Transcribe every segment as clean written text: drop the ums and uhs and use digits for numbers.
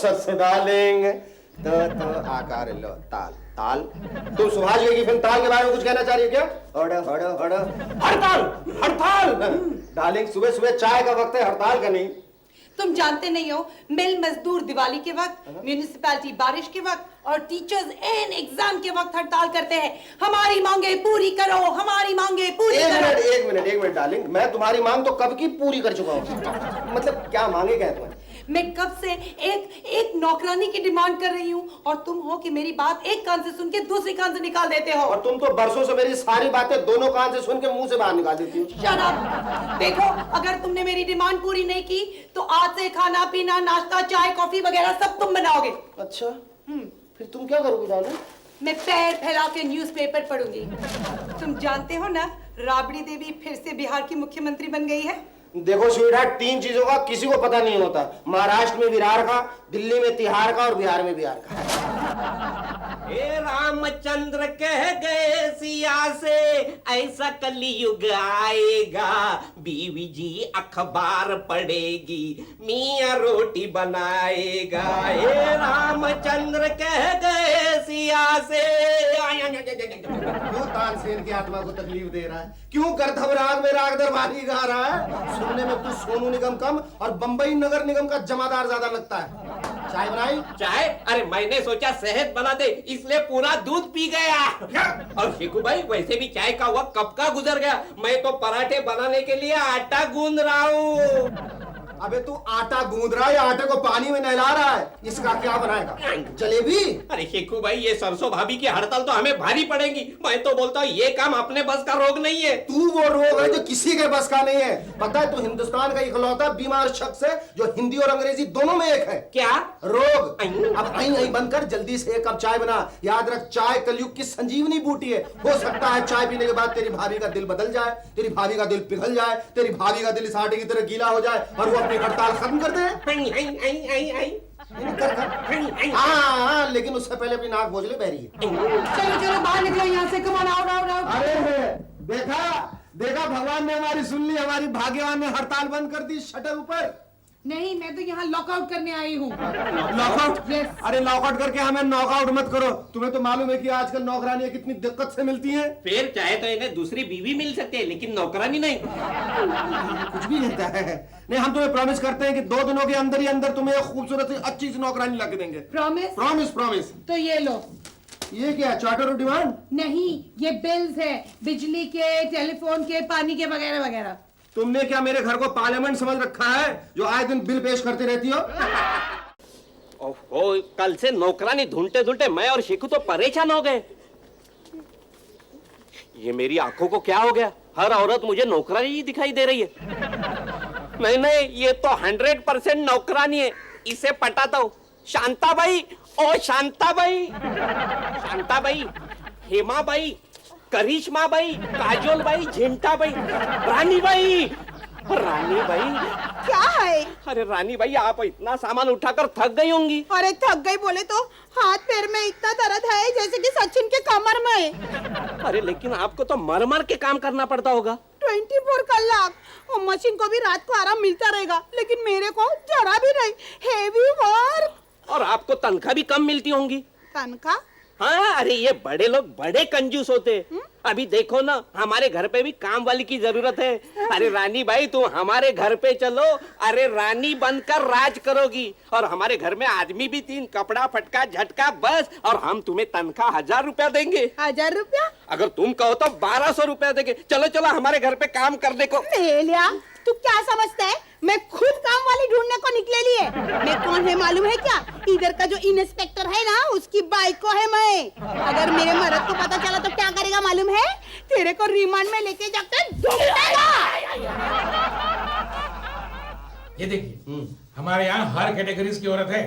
सस darling. तो आकार लो ताल ताल। तुम सुभाष घई की फिल्म ताल के बारे में कुछ कहना चाह रही हो क्या? हड़ो हड़ो हड़ो हड़ताल हड़ताल। डार्लिंग सुबह सुबह चाय का वक्त है, हड़ताल का नहीं। तुम जानते नहीं हो, मिल मजदूर दिवाली के वक्त, म्यूनिसिपैलिटी बारिश के वक्त और टीचर्स एन एग्जाम के वक्त हड़ताल करते हैं। हमारी मांगे पूरी करो, हमारी मांगे पूरी करो। एक मिनट डार्लिंग, मैं तुम्हारी मांग तो कब की पूरी कर चुका हूँ। मतलब क्या मांगे क्या है तुम्हारी? मैं कब से एक नौकरानी की डिमांड कर रही हूँ और तुम हो कि मेरी बात एक कान से सुन के दूसरे कान से निकाल देते हो। और तुम तो बरसों से मेरी सारी बातें दोनों कान से सुन के मुंह से बाहर निकाल देती हो। Shut up. देखो, अगर तुमने मेरी डिमांड पूरी नहीं की तो आज से खाना पीना नाश्ता चाय कॉफी वगैरह सब तुम बनाओगे। अच्छा, फिर तुम क्या करोगी डार्लिंग? मैं पैर फैला के न्यूज़पेपर पढ़ूंगी। तुम जानते हो ना, राबड़ी देवी फिर से बिहार की मुख्यमंत्री बन गई है। देखो स्वीटहार्ट, 3 चीजों का किसी को पता नहीं होता। महाराष्ट्र में विरार का, दिल्ली में तिहार का और बिहार में बिहार का। हे रामचंद्र कह गए सिया से ऐसा कलयुग आएगा, बीवी जी अखबार पढ़ेगी, मियां रोटी बनाएगा। हे रामचंद्र कह गए सिया से। क्यों तानसेन की आत्मा को तकलीफ दे रहा है? क्यों करधव राग में राग दरबारी गा रहा है? सुनने में तू सोनू निगम कम और बंबई नगर निगम का जमादार ज्यादा लगता है। चाय बनाई? चाय? अरे मैंने सोचा शहद बना दे, इसलिए पूरा दूध पी गया। और शिकू भाई, वैसे भी चाय का वक्त कब का गुजर गया। मैं तो पराठे बनाने के लिए आटा गूंद रहा हूँ। अबे तू आटा गूंद रहा है या आटे को पानी में नहला रहा है? इसका क्या बनाएगा? जलेबी? अरे शेखू भाई, ये सरसों भाभी की हड़ताल तो हमें भारी पड़ेगी। मैं तो बोलता हूँ ये काम अपने बस का रोग नहीं है। तू वो रोग है जो किसी के बस का नहीं है। पता है, तू हिंदुस्तान का इकलौता बीमार शख्स है जो हिंदी और अंग्रेजी दोनों में एक है। क्या रोग? अब आई बंद कर, जल्दी से 1 कप चाय बना। याद रख, चाय कलयुग की संजीवनी बूटी है। हो सकता है चाय पीने के बाद तेरी भाभी का दिल बदल जाए, तेरी भाभी का दिल पिघल जाए, तेरी भाभी का दिल इस आटे की तरह गीला हो जाए और वो अपनी हड़ताल खत्म कर दे। हाँ, लेकिन उससे पहले अपनी नाक बोझ ले, बहरी है। चलो चलो बाहर निकलो यहाँ से। Come on, out out out. अरे देखा भगवान ने हमारी सुन ली, हमारी भाग्यवान ने हड़ताल बंद कर दी। शटर ऊपर। नहीं, मैं तो यहाँ लॉकआउट करने आई हूँ। लॉकआउट? Yes. अरे लॉकआउट करके हमें नॉकआउट मत करो। तुम्हें तो मालूम है कि आजकल नौकरानियां कितनी दिक्कत से मिलती हैं। फिर चाहे तो इन्हें दूसरी बीवी मिल सकती है, लेकिन नौकरानी नहीं। कुछ भी रहता है। नहीं, हम तुम्हें प्रॉमिस करते हैं कि 2 दिनों के अंदर ही अंदर तुम्हें एक खूबसूरत सी अच्छी सी नौकरानी ला के देंगे। प्रॉमिस? Promise promise. तो ये लो। ये क्या, चार्टर ऑफ डिमांड? नहीं, ये बिल्स है, बिजली के, टेलीफोन के, पानी के वगैरह वगैरह। तुमने क्या मेरे घर को पार्लियामेंट समझ रखा है जो आए दिन बिल पेश करती रहती हो? ओहो, कल से नौकरानी ढूंढते ढूंढते मैं और शिकू तो परेशान हो गए। ये मेरी आंखों को क्या हो गया? हर औरत मुझे नौकरानी ही दिखाई दे रही है। नहीं, ये तो 100% नौकरानी है। इसे पटाता हूँ। शांताबाई, ओ शांताबाई, शांताबाई, हेमाबाई, करिश्मा बाई, काजोल बाई, झिंटा बाई, रानी बाई। रानी बाई क्या है? अरे रानी बाई, आप इतना सामान उठाकर थक गई होंगी। अरे थक गई बोले तो हाथ पैर में इतना दर्द है जैसे कि सचिन के कमर में। अरे लेकिन आपको तो मर मर के काम करना पड़ता होगा। 24 कलाक। और मशीन को भी रात को आराम मिलता रहेगा, लेकिन मेरे को जरा भी नहीं। Heavy work. और आपको तनख्वाह भी कम मिलती होंगी। तनख्वाह? हाँ, अरे ये बड़े लोग बड़े कंजूस होते। अभी देखो ना, हमारे घर पे भी काम वाली की जरूरत है। अरे रानी भाई, तुम हमारे घर पे चलो। अरे रानी बनकर राज करोगी और हमारे घर में आदमी भी 3, कपड़ा फटका झटका बस। और हम तुम्हें तनख्वाह 1000 रुपया देंगे। 1000 रुपया? अगर तुम कहो तो 1200 रुपया देंगे। चलो चलो हमारे घर पे काम करने को। ले लिया। तू क्या समझता है मैं खुद काम वाली ढूंढने को निकले है? मैं कौन है मालूम है क्या? इधर का जो इंस्पेक्टर है ना, उसकी बाइक को है मैं। अगर मेरे मर्द को पता चला तो क्या करेगा मालूम है? तेरे को रिमांड में लेके जाकर ढूंढेगा। ये देखिए, हमारे यहाँ हर कैटेगरीज की औरत है।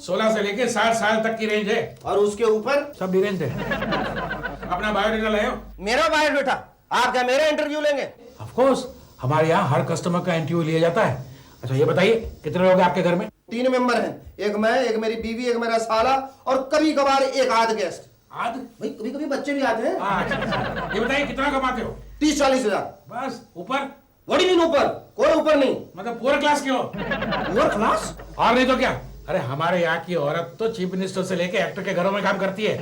16 से लेके 60 साल तक की रेंज है। और उसके ऊपर सब भी रेंज है। अपना बायोडेटा लाए हो? मेरा बायोडेटा? आप क्या मेरा इंटरव्यू लेंगे? ऑफ कोर्स, हमारे यहाँ हर कस्टमर का इंटरव्यू लिया जाता है। अच्छा ये बताइए, कितने लोग हैं आपके घर में? 3 मेंबर हैं। एक मैं, एक मेरी बीवी, एक मेरा साला और कभी कभार एक आध गेस्ट। आध? भाई कभी कभी बच्चे भी आते हैं। अच्छा, ये बताइए कितना कमाते हो? 30-40 हजार। बस? ऊपर? बड़ी दिन ऊपर? कोई ऊपर नहीं। मतलब पुअर क्लास के हो? Poor class? और नहीं तो क्या, अरे हमारे यहाँ की औरत तो चीफ मिनिस्टर से लेके एक्टर के घरों में काम करती है।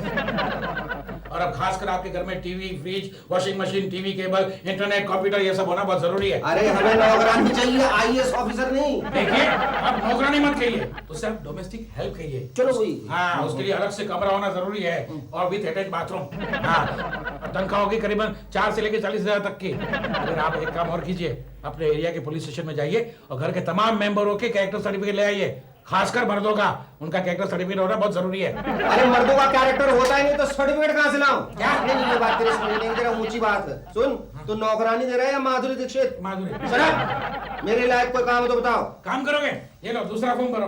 और अब खासकर आपके घर में TV, fridge, washing machine, TV cable, internet, computer ये सब होना बहुत जरूरी है। अरे हमें नौकरानी चाहिए, आईएएस ऑफिसर नहीं। देखिए, आप नौकरानी मत कहिए, उससे आप डोमेस्टिक हेल्प कहिए। चलो वही। हाँ, उसके लिए अलग से कमरा होना जरूरी है और विथ अटैच बाथरूम। हाँ, और तनख्वाह होगी करीबन 4 से लेकर 40,000 तक की। अगर आप एक काम और कीजिए, अपने एरिया के पुलिस स्टेशन में जाइए और घर के तमाम मेंबरों के कैरेक्टर सर्टिफिकेट ले आइए, खासकर मर्दों का। उनका कैरेक्टर सर्टिफिकेट होना बहुत जरूरी है। अरे मर्दों का कैरेक्टर होता ही नहीं तो सर्टिफिकेट कहां से लाऊं? क्या? नहीं, ये बात तेरे समझ नहीं, तेरा ऊंची बात है। सुन, तू नौकरानी दे रहा है या माधुरी दीक्षित? माधुरी। शराब, मेरे लायक कोई काम हो तो बताओ। काम करोगे? ये लो दूसरा फॉर्म भरो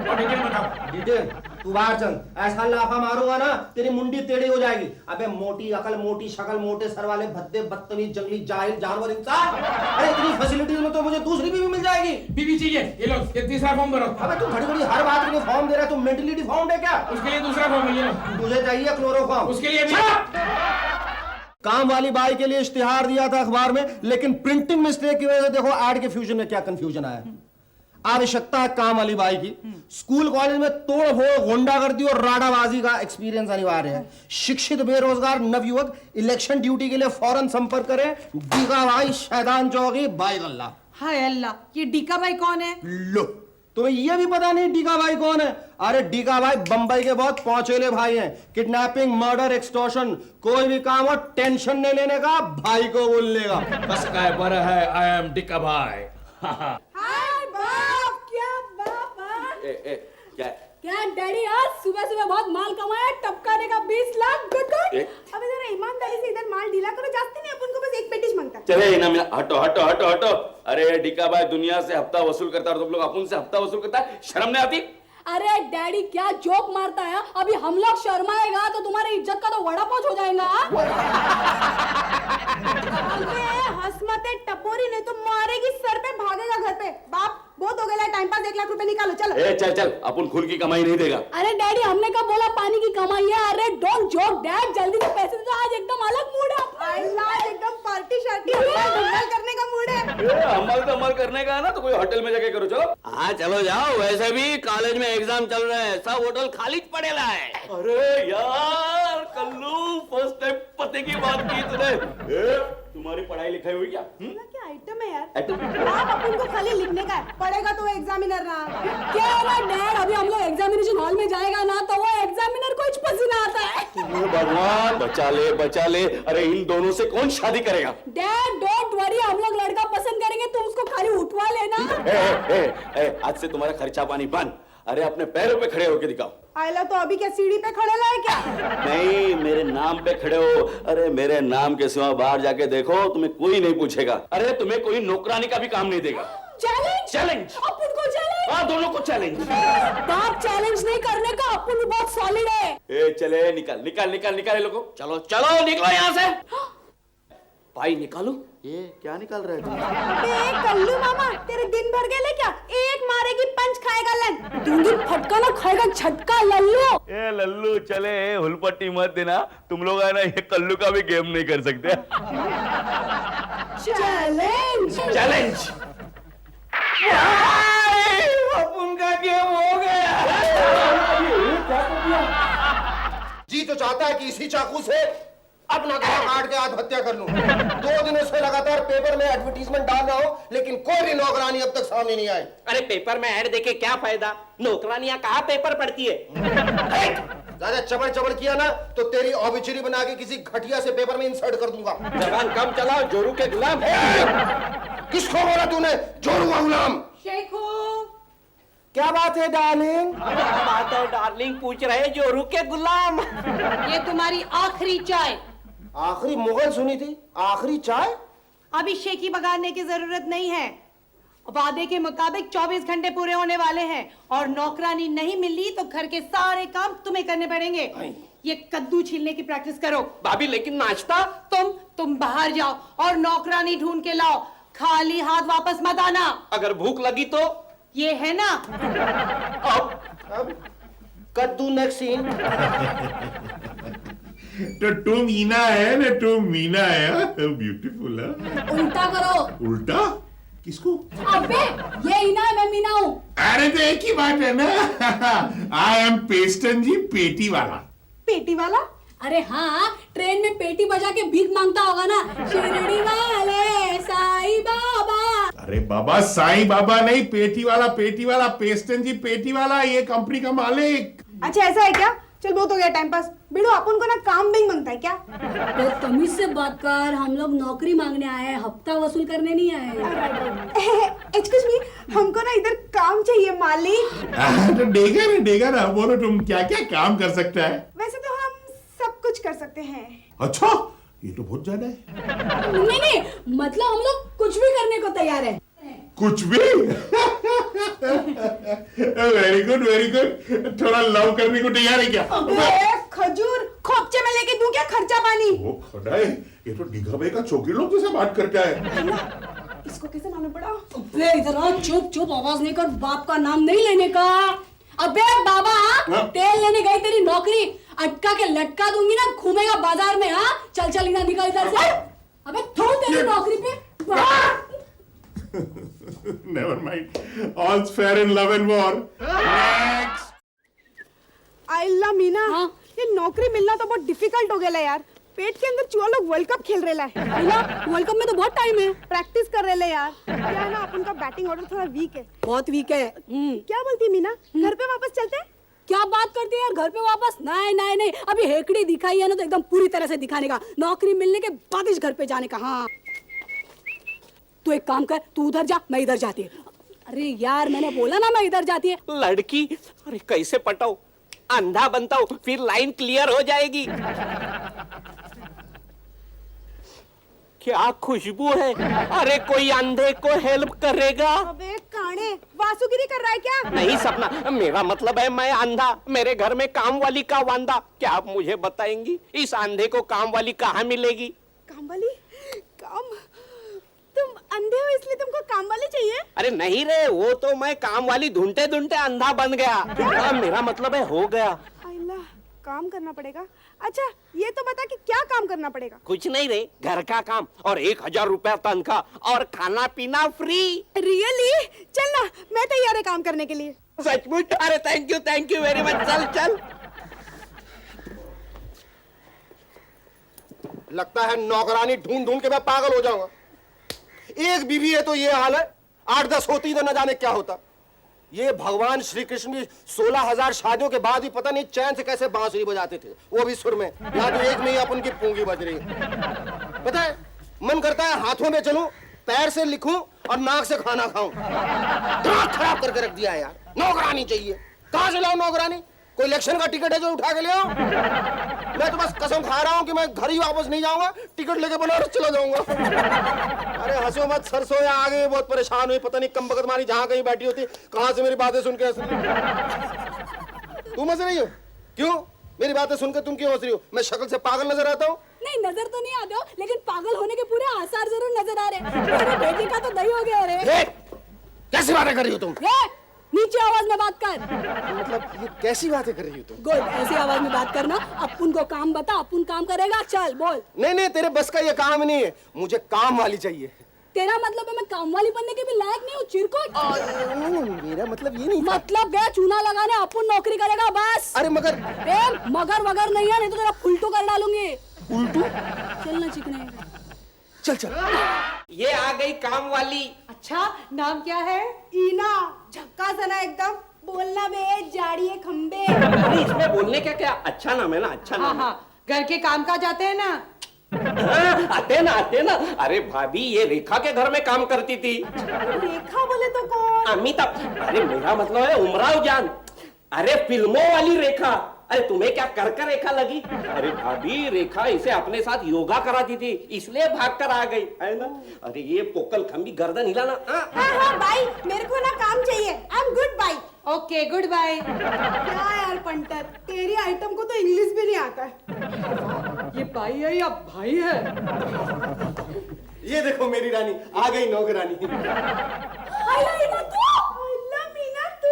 और डिटेल बताओ। डिटेल? तू बाहर चल, ऐसा लाफा मारूंगा ना तेरी मुंडी टेढ़ी हो जाएगी। अबे मोटी अकल, मोटी शक्ल, मोटे सर वाले भद्दे, बदतमीज, जंगली, जाहिल, जानवर इंसान। अरे इतनी फैसिलिटीज में तो मुझे दूसरी बीवी मिल जाएगी। बीवी चाहिए? ये लो, ये तीसरा फॉर्म भरो। अबे तू घड़ी घड़ी हर बात के लिए फॉर्म दे रहा है, तू मेंटली डिफॉर्म्ड है क्या? उसके लिए दूसरा फॉर्म है, ये लो। तुझे चाहिए क्लोरोफॉर्म? उसके लिए भी। काम वाली बाई के लिए इश्तिहार दिया था अखबार में, लेकिन प्रिंटिंग मिस्टेक की वजह से देखो ऐड के फ्यूजन में क्या कंफ्यूजन आया। आवश्यकता है काम वाली बाई की। स्कूल कॉलेज में तोड़ फोड़, गुंडागर्दी और राडाबाजी का एक्सपीरियंस अनिवार्य है। शिक्षित बेरोजगार नवयुवक इलेक्शन ड्यूटी के लिए फौरन संपर्क करें। डीका भाई, शैतान चौकी, बाई गल्ला। हाय अल्लाह, ये डीका भाई कौन है? लो, तुम्हें ये भी पता नहीं डीका भाई कौन है? अरे डीका भाई बंबई के बहुत पहुंचेले भाई हैं। किडनैपिंग, मर्डर, एक्सटॉर्शन, कोई भी काम हो टेंशन नहीं लेने का, भाई को बोल लेगा। बस काय बर है, आई एम डिका भाई। हाय बाप, क्या बाप है? क्या क्या डैडी आज सुबह सुबह बहुत माल कमाया, टपकाने का 20 लाख। Good good. ए? अबे जरा ईमानदारी से इधर माल ढीला करो, जास्ती नहीं, अपन को बस एक पेटिश मांगता है। चले ना, मैं हटो हटो हटो हटो। अरे डिका भाई दुनिया से हफ्ता वसूल करता है और तुम लोग अपन से हफ्ता वसूल करता है, शर्म नहीं आती? अरे डैडी क्या जोक मारता है? अभी हम लोग शर्माएगा तो तुम्हारी इज्जत का तो वड़ा पाव हो जाएगा। हंसमते टपोरी, नहीं तो मारेगी सर पे, भागेगा घर पे। बाप बहुत हो गया टाइम पास, 1 लाख रुपए निकालो चलो। ए चल चल, अपन खून की कमाई नहीं देगा। अरे डैडी हमने कब बोला पानी की कमाई है? अरे डोंट जोक डैड, जल्दी से पैसे दे दो, आज एकदम अलग मूड है अपना। आज एकदम पार्टी शार्टी धमाल करने का मूड है। अमल तो अमल करने का है ना, तो कोई होटल में जाके करो। चलो। हाँ चलो जाओ, वैसे भी कॉलेज में एग्जाम चल रहे हैं, सब होटल खाली पड़ेला है। अरे यार कल्लू, फर्स्ट टाइम पते की बात की तूने। तुम्हारी पढ़ाई लिखाई हुई क्या? क्या आइटम है यार? आइटम? आप अपन को खाली लिखने का है, पढ़ेगा तो एग्जामिनर ना। क्या है ना डैड, अभी हम लोग एग्जामिनेशन हॉल में जाएगा ना तो वो एग्जामिनर को पसीना आता है। भगवान बचा ले बचा ले। अरे इन दोनों से कौन शादी करेगा? डैड डोंट वरी, हम लोग लड़का पसंद करेंगे, तुम उसको खाली उठवा लेना। आज से तुम्हारा खर्चा पानी बंद। अरे अपने पैरों पे खड़े होके दिखाओ। आयला तो अभी क्या सीढ़ी पे खड़े लाए क्या? नहीं, मेरे नाम पे खड़े हो। अरे मेरे नाम के सिवा बाहर जाके देखो, तुम्हें कोई नहीं पूछेगा। अरे तुम्हें कोई नौकरानी का भी काम नहीं देगा। Challenge challenge? अपन को चैलेंज? हाँ, दोनों को चैलेंज। बाप चैलेंज नहीं करने का, अपन बहुत सॉलिड है। ए चले, निकल निकल निकल निकल लोगो। चलो चलो निकलो यहाँ से। भाई निकालो। ये क्या निकल रहा है? बे कल्लू मामा, तेरे दिन भर गए क्या? एक मारेगी पंच खाएगा लन, दूंगी फटका ना खाएगा झटका लल्लू। ए लल्लू चले, हुलपट्टी मत देना। तुम लोग है ना, ये कल्लू का भी गेम नहीं कर सकते। Challenge challenge. अपन का गेम हो गया। जी तो चाहता है कि इसी चाकू से अपना गला काट के आत्महत्या कर लूं। 2 दिनों से लगातार पेपर में एडवर्टीजमेंट डाल रहा हूं, लेकिन कोई भी नौकरानी अब तक सामने नहीं आई। अरे पेपर में ऐड देके क्या फायदा, नौकरानियां कहाँ पेपर पढ़ती है। ज्यादा चबड़ चबड़ किया ना तो तेरी ऑबिचुरी बना के किसी घटिया से पेपर में इंसर्ट कर दूंगा। जवान कम चलाओ, जोरू के गुलाम। किसको बोला तूने जोरू का गुलाम? शेखू, क्या बात है डार्लिंग? बात है डार्लिंग, पूछ रहे जोरू के गुलाम। ये तुम्हारी आखिरी चाय। आखिरी मुगल सुनी थी, आखिरी चाय? अभी शेखी बगाड़ने की जरूरत नहीं है। वादे के मुताबिक 24 घंटे पूरे होने वाले हैं और नौकरानी नहीं मिली तो घर के सारे काम तुम्हें करने पड़ेंगे। ये कद्दू छीलने की प्रैक्टिस करो। भाभी लेकिन नाश्ता? तुम बाहर जाओ और नौकरानी ढूंढ के लाओ, खाली हाथ वापस मत आना। अगर भूख लगी तो? ये है ना। अब कद्दू नेक्स्ट सीन। तो टू मीना है ना, टू मीना है। ब्यूटीफुल है। उल्टा करो। उल्टा? किसको? अबे ये हीना है, मैं मीना हूँ। अरे तो एक ही बात है ना। आई एम पेस्टन जी, पेटी वाला। पेटी वाला? अरे हाँ, ट्रेन में पेटी बजा के भीख मांगता होगा ना, शिरडी वाले साईं बाबा। अरे बाबा, साईं बाबा नहीं, पेटी वाला पेस्टन जी, पेटी वाला, ये कंपनी का मालिक। अच्छा ऐसा है क्या? चल बहुत हो गया टाइम पास। बिड़ू अपन को ना काम भी मांगता है क्या? तो तमीज से बात कर, हम लोग नौकरी मांगने आए हैं, हफ्ता वसूल करने नहीं आए हैं। एक्सक्यूज मी, हमको ना इधर काम चाहिए मालिक। तो देगा ना, बोलो तुम क्या क्या काम कर सकता है? वैसे तो हम सब कुछ कर सकते हैं। अच्छा, ये तो बहुत ज्यादा है। नहीं, मतलब हम लोग कुछ भी करने को तैयार है। कुछ भी? Very good. थोड़ा लव करने को तैयार है क्या? खजूर खोपचे में लेके दूं क्या खर्चा पानी? वो खड़ा है, ये तो निगाह भाई का छोकरी लोग जैसा बात करता है। इसको कैसे मालूम पड़ा? अबे इधर आ, चुप आवाज नहीं कर, बाप का नाम नहीं लेने का। अबे बाबा, हाँ? तेल लेने गई, तेरी नौकरी अटका के लटका दूंगी ना, घूमेगा बाजार में। हाँ चल इधर निकल इधर से। अबे थू तेरी नौकरी पे। Never mind. All's fair in love and war. Next. आइला मीना, हाँ? ये नौकरी मिलना तो बहुत डिफिकल्ट हो गया यार। पेट के अंदर चूहा लोग वर्ल्ड कप खेल रहे है। वर्ल्ड कप में तो बहुत टाइम है। प्रैक्टिस कर रहे यार। क्या है ना, अपन का बैटिंग ऑर्डर थोड़ा वीक है। बहुत वीक है। क्या बोलती है मीना, घर पे वापस चलते हैं? क्या बात करती है यार, घर पे वापस? नहीं, अभी हेकड़ी दिखाई है ना, तो एकदम पूरी तरह से दिखाने का, नौकरी मिलने के बाद इस घर पे जाने का। हाँ तू एक काम कर, तू उधर जा, मैं इधर जाती है। अरे यार मैंने बोला ना, मैं इधर जाती है। लड़की, अरे कैसे पटाओ, अंधा बनता हूँ, फिर लाइन क्लियर हो जाएगी। क्या खुशबू है, अरे कोई अंधे को हेल्प करेगा? अबे काने, वासुगिरी कर रहा है क्या? नहीं सपना, मेरा मतलब है मैं अंधा, मेरे घर में काम वाली का वांदा। क्या आप मुझे बताएंगी इस अंधे को काम वाली कहाँ मिलेगी? काम वाली? काम? तुम अंधे हो इसलिए तुमको काम वाली चाहिए? अरे नहीं रे, वो तो मैं काम वाली ढूंढते ढूंढते अंधा बन गया। मेरा मतलब है हो गया। आइला, काम करना पड़ेगा। अच्छा ये तो बता कि क्या काम करना पड़ेगा? कुछ नहीं रे, घर का काम और 1000 रुपया तनख्वाह और खाना पीना फ्री। रियली? चल ना, मैं तैयार है काम करने के लिए। सचमुच? अरे थैंक यू वेरी मच। चल लगता है नौकरानी ढूंढ ढूंढ के मैं पागल हो जाऊंगा। एक बीवी है तो ये हाल है, 8-10 होती तो न जाने क्या होता। ये भगवान श्री कृष्ण भी 16,000 शादियों के बाद भी पता नहीं चैन से कैसे बांसुरी बजाते थे, वो भी सुर में। यहाँ तो एक में ही अपन की पूंगी बज रही है। पता है, मन करता है हाथों में चलूं, पैर से लिखूं और नाक से खाना खाऊं। दिमाग खराब करके रख दिया यार। नौकरानी चाहिए, कहां से लाऊं नौकरानी? कोई इलेक्शन का टिकट है जो उठा के ले आओ? मैं तो बस कसम खा रहा हूं कि मैं घर ही वापस नहीं जाऊंगा, टिकट लेके बनारस चला जाऊंगा। अरे हंसो मत सरसों, या आगे बहुत परेशान हुई, पता नहीं कम बगत मारी जहां कहीं बैठी होती, कहां से मेरी बातें सुन के हंस रही हो? तुम हंस रही हो? क्यों? मेरी बातें सुनकर तुम क्यों हंस रही हो? मैं शक्ल से पागल नजर आता हूँ? नहीं नजर तो नहीं आते हो, लेकिन पागल होने के पूरे आसार जरूर नजर आ रहे हैं। मेरे बेटे का तो दही हो गया रे। कैसी बातें कर रही हो तुम? नीचे आवाज में बात कर। मतलब ये कैसी बातें कर रही हो तुम? गुड, ऐसी आवाज में बात करना। अपन को काम बता, अपन काम करेगा। चल बोल। नहीं, तेरे बस का ये काम नहीं है, मुझे काम वाली चाहिए। तेरा मतलब है मैं काम वाली बनने के भी लायक नहीं हूँ, चिरकुट? मेरा मतलब ये नहीं था। मतलब गया चूना लगाने, अपन नौकरी करेगा बस। अरे मगर मगर वगर नहीं है, नहीं तो तेरा उल्टू कर डालूंगी। उल्टू? चलना चिकने। चल ये आ गई काम वाली। अच्छा नाम क्या है? ईना, झक्कास है ना एकदम। बोलना बे, जाड़िए खंबे। अरे इसमें बोलने क्या क्या, अच्छा नाम है ना, अच्छा नाम है। घर के काम का जाते हैं ना? आते ना। अरे भाभी, ये रेखा के घर में काम करती थी। रेखा बोले तो कौन? अमिताभ, अरे मेरा मतलब है उमराव जान। अरे फिल्मों वाली रेखा। अरे तुम्हें क्या कर रेखा लगी? अरे भाभी, रेखा इसे अपने साथ योगा कराती थी, इसलिए भागकर आ गई है ना। अरे ये पोकल खंबी, गर्दन हिलाना। हाँ भाई, मेरे को ना काम चाहिए। I am good bye. Okay good bye. क्या यार पंटर, तेरी आइटम को तो इंग्लिश भी नहीं आता है। ये भाई है या भाई है? ये देखो मेरी रानी आ गई, नौकरानी। मीना तू?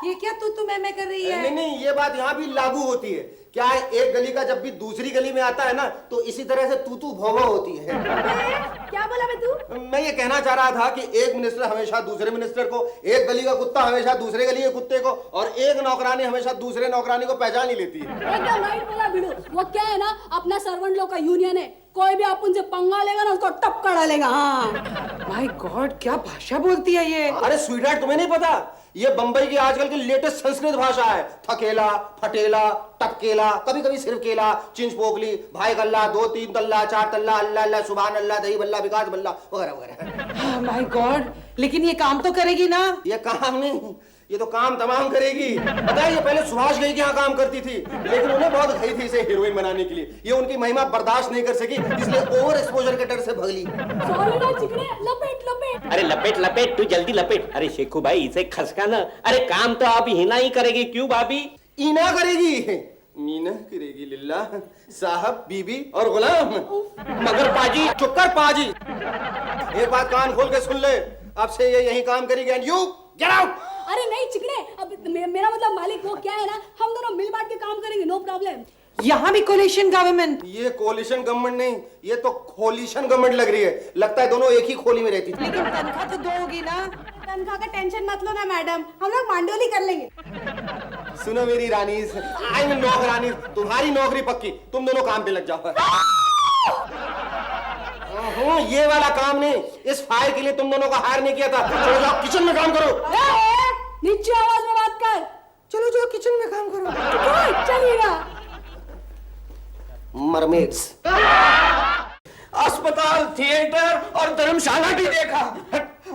ये क्या तू मैं तय कर रही है। नहीं नहीं, ये बात यहाँ भी लागू होती है। क्या है, एक गली का जब भी दूसरी गली में आता है ना, तो इसी तरह से तू तू भौवा होती है। क्या बोला मैं तू? मैं ये कहना चाह रहा था कि एक मिनिस्टर हमेशा दूसरे मिनिस्टर को, एक गली का कुत्ता हमेशा दूसरे गली के कुत्ते को, और एक नौकरानी हमेशा दूसरे नौकरानी को पहचान ही लेती है। एकदम राइट बोला बिडू। वो क्या है ना, अपना सर्वेंट लोग का यूनियन है, कोई भी अपन से पंगा लेगा ना उसको टपका डालेगा। हाँ माय गॉड, क्या भाषा बोलती है ये। अरे स्वीटहार्ट, तुम्हें नहीं पता, ये बंबई की आजकल की लेटेस्ट संस्कृत भाषा है। थकेला, फटेला, टपकेला, कभी कभी सिर्फ केला, चिंच पोकली, भाई गल्ला, 2 3 तल्ला, 4 तल्ला, अल्लाह अल्लाह, सुभान अल्लाह, दही बल्ला, विकास बल्ला, वगैरह वगैरह। माय गॉड, लेकिन ये काम तो करेगी ना? ये काम नहीं, ये तो काम तमाम करेगी। पता है, ये पहले सुभाष घई के यहाँ काम करती थी, लेकिन उन्हें बहुत घई थी इसे हीरोइन बनाने के लिए। ये उनकी महिमा बर्दाश्त नहीं कर सकी, इसलिए ओवर एक्सपोजर के डर से भगली। सॉरी ना चिकने, लपेट लपेट। अरे लपेट लपेट, तू जल्दी लपेट। अरे शेखू भाई, इसे खसका ना। अरे काम तो आप हिना ही करेगी, क्यों भाभी? ईना करेगी, मीना करेगी, लिल्ला साहब, बीबी और गुलाम। मगर पाजी। चुप कर पाजी। एक बात कान खोल के सुन ले, अब से ये यही काम करेगी, एंड यू गेट आउट। अरे नहीं चिकने, अब मेरा मतलब मालिक वो क्या है ना, हम दोनों मिल बांट के काम करेंगे, नो प्रॉब्लम। यहाँ भी कोलिशन गवर्नमेंट। ये कोलिशन गवर्नमेंट नहीं, ये तो खोलिशन गवर्नमेंट लग रही है। लगता है दोनों एक ही खोली में रहती थी। लेकिन तनख्वाह तो 2 होगी ना? तनख्वाह का टेंशन मत लो ना मैडम, हम लोग मांडोली कर लेंगे। सुनो मेरी रानी, आई मीन नौकरानी, तुम्हारी नौकरी पक्की, तुम दोनों काम पे लग जाओ। ये वाला काम नहीं, इस फायर के लिए तुम दोनों को हायर नहीं किया था। चलो जाओ किचन में काम करो। नीचे आवाज में बात कर। चलो जाओ किचन में काम करो। चलिएगा। मरमेड्स। अस्पताल, थिएटर और धर्मशाला भी देखा।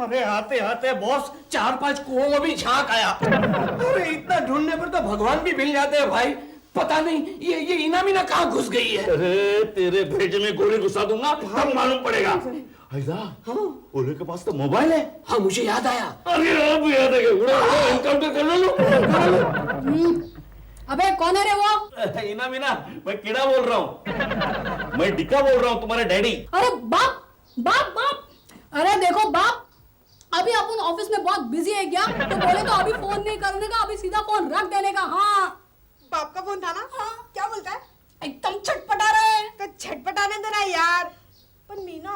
अरे आते आते बॉस 4-5 कुओं में भी झांक आया। अरे इतना ढूंढने पर तो भगवान भी मिल जाते हैं भाई। पता नहीं ये इनामीना कहाँ घुस गई है। अरे तेरे भेजे में गोली घुसा दूंगा तब मालूम पड़ेगा। ऐसा ओले के पास तो मोबाइल है। हाँ, मुझे याद आया। अरे अब याद है, एनकाउंटर कर लो। अबे कौन है रे वो? इना मीना, मैं कीड़ा बोल रहा हूँ। मैं डिका बोल रहा हूँ, तुम्हारे डैडी। अरे बाप बाप बाप। अरे देखो बाप, अभी अपन ऑफिस में बहुत बिजी है क्या, तो बोले तो अभी फोन नहीं करने का, अभी सीधा फोन रख देने का। हाँ बाप का फोन था ना? हाँ। क्या बोलता है? एकदम छटपटा रहे हैं। तो छटपटाने दो ना यार। पर मीना,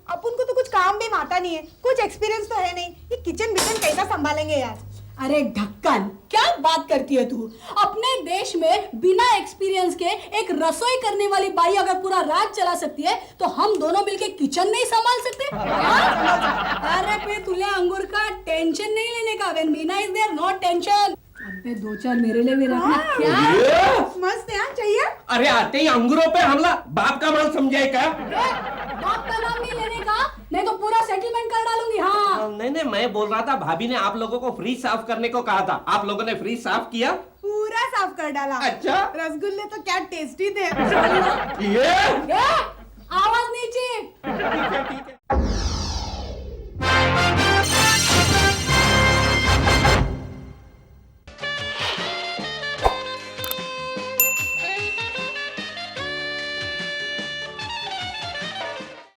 अपन को तो कुछ काम भी आता नहीं है, कुछ एक्सपीरियंस तो है नहीं, ये किचन बिचन कैसा संभालेंगे यार? अरे ढक्कन, क्या बात करती है तू? अपने देश में बिना एक्सपीरियंस के एक रसोई करने वाली बाई अगर पूरा राज चला सकती है, तो हम दोनों मिलके किचन नहीं संभाल सकते? अरे पे तुले अंगूर का टेंशन नहीं लेने का। When Meena is there, no tension. अबे 2-4 मेरे लिए भी रखना। क्या मस्त है, चाहिए? अरे आते ही अंगूरों पे हमला, बाप का माल समझाए क्या? बाप का नाम नहीं लेने का, नहीं तो पूरा सेटलमेंट कर डालूंगी। हाँ नहीं, मैं बोल रहा था भाभी ने आप लोगों को फ्रिज साफ करने को कहा था। आप लोगों ने फ्रिज साफ किया? पूरा साफ कर डाला। अच्छा। रसगुल्ले तो क्या टेस्टी थे। ये आवाज नीचे। ठीक